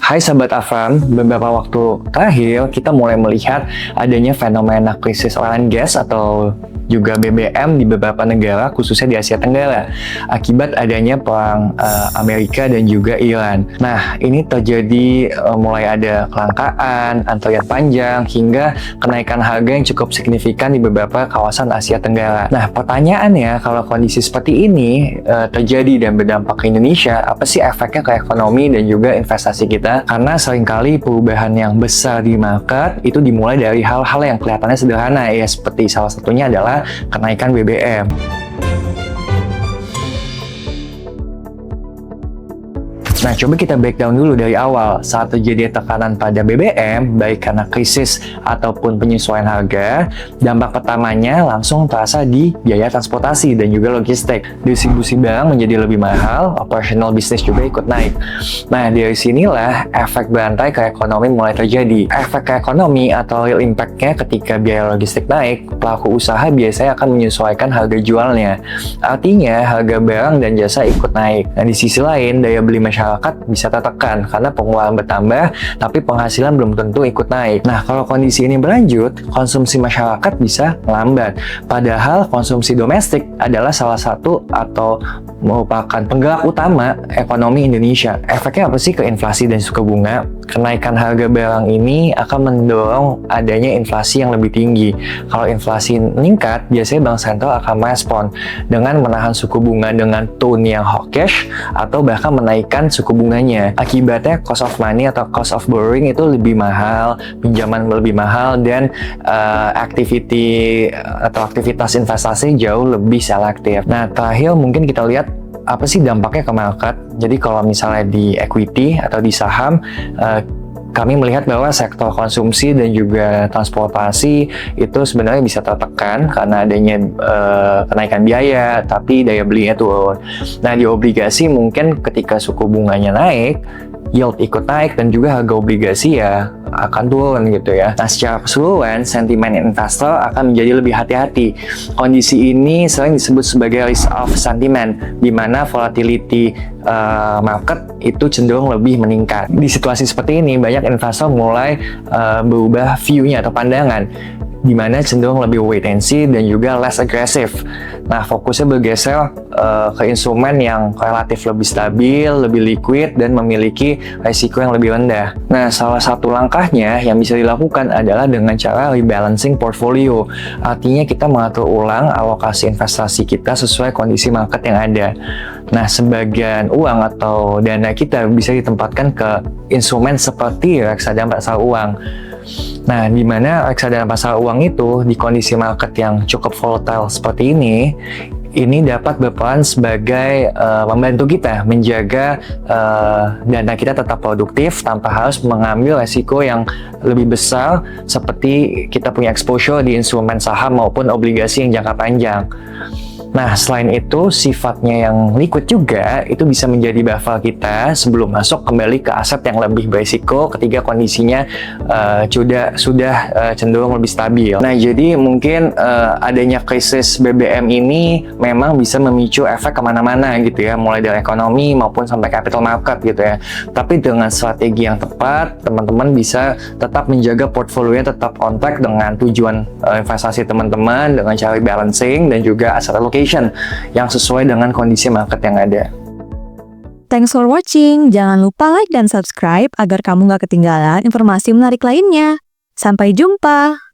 Hai Sahabat Afam, beberapa waktu terakhir kita mulai melihat adanya fenomena krisis oil and gas atau juga BBM di beberapa negara, khususnya di Asia Tenggara, akibat adanya perang Amerika dan juga Iran. Nah, ini terjadi mulai ada kelangkaan, antrian panjang, hingga kenaikan harga yang cukup signifikan di beberapa kawasan Asia Tenggara. Nah, pertanyaannya, kalau kondisi seperti ini terjadi dan berdampak ke Indonesia, apa sih efeknya ke ekonomi dan juga investasi kita? Karena seringkali perubahan yang besar di market itu dimulai dari hal-hal yang kelihatannya sederhana, ya seperti salah satunya adalah kenaikan BBM. Nah, coba kita breakdown dulu dari awal. Saat terjadi tekanan pada BBM, baik karena krisis ataupun penyesuaian harga, dampak pertamanya langsung terasa di biaya transportasi dan juga logistik. Distribusi barang menjadi lebih mahal, operational bisnis juga ikut naik. Nah, dari sinilah efek berantai ke ekonomi mulai terjadi. Efek ke ekonomi atau real impact-nya ketika biaya logistik naik, pelaku usaha biasanya akan menyesuaikan harga jualnya. Artinya, harga barang dan jasa ikut naik. Nah, di sisi lain, daya beli masyarakat bisa tertekan karena pengeluaran bertambah, tapi penghasilan belum tentu ikut naik. Nah, kalau kondisi ini berlanjut, konsumsi masyarakat bisa melambat. Padahal konsumsi domestik adalah salah satu atau merupakan penggerak utama ekonomi Indonesia. Efeknya apa sih ke inflasi dan suku bunga? Kenaikan harga barang ini akan mendorong adanya inflasi yang lebih tinggi. Kalau inflasi meningkat, biasanya bank sentral akan merespon dengan menahan suku bunga dengan tone yang hawkish atau bahkan menaikkan suku bunganya. Akibatnya cost of money atau cost of borrowing itu lebih mahal, pinjaman lebih mahal, dan aktivitas investasi jauh lebih selektif. Nah, terakhir mungkin kita lihat apa sih dampaknya ke market. Jadi kalau misalnya di equity atau di saham, kami melihat bahwa sektor konsumsi dan juga transportasi itu sebenarnya bisa tertekan karena adanya kenaikan biaya, tapi daya belinya turun. Nah, di obligasi mungkin ketika suku bunganya naik, yield ikut naik dan juga harga obligasi ya akan turun gitu ya. Nah, secara keseluruhan sentimen investor akan menjadi lebih hati-hati. Kondisi ini sering disebut sebagai risk off sentiment, di mana volatility market itu cenderung lebih meningkat. Di situasi seperti ini, banyak investor mulai berubah view-nya atau pandangan, di mana cenderung lebih wait and see dan juga less agresif. Nah, fokusnya bergeser ke instrumen yang relatif lebih stabil, lebih liquid, dan memiliki risiko yang lebih rendah. Nah, salah satu langkahnya yang bisa dilakukan adalah dengan cara rebalancing portfolio. Artinya kita mengatur ulang alokasi investasi kita sesuai kondisi market yang ada. Nah, sebagian uang atau dana kita bisa ditempatkan ke instrumen seperti reksadana pasar uang. Nah, di mana reksadana pasar uang itu di kondisi market yang cukup volatile seperti ini dapat berperan sebagai membantu kita menjaga dana kita tetap produktif tanpa harus mengambil resiko yang lebih besar seperti kita punya exposure di instrumen saham maupun obligasi yang jangka panjang. Nah, selain itu, sifatnya yang liquid juga itu bisa menjadi buffer kita sebelum masuk kembali ke aset yang lebih berisiko ketika kondisinya sudah cenderung lebih stabil. Nah, jadi mungkin adanya krisis BBM ini memang bisa memicu efek kemana-mana gitu ya, mulai dari ekonomi maupun sampai capital market gitu ya. Tapi dengan strategi yang tepat, teman-teman bisa tetap menjaga portfolionya tetap on track dengan tujuan investasi teman-teman dengan cara balancing dan juga aset allocation yang sesuai dengan kondisi market yang ada. Thanks for watching. Jangan lupa like dan subscribe agar kamu nggak ketinggalan informasi menarik lainnya. Sampai jumpa!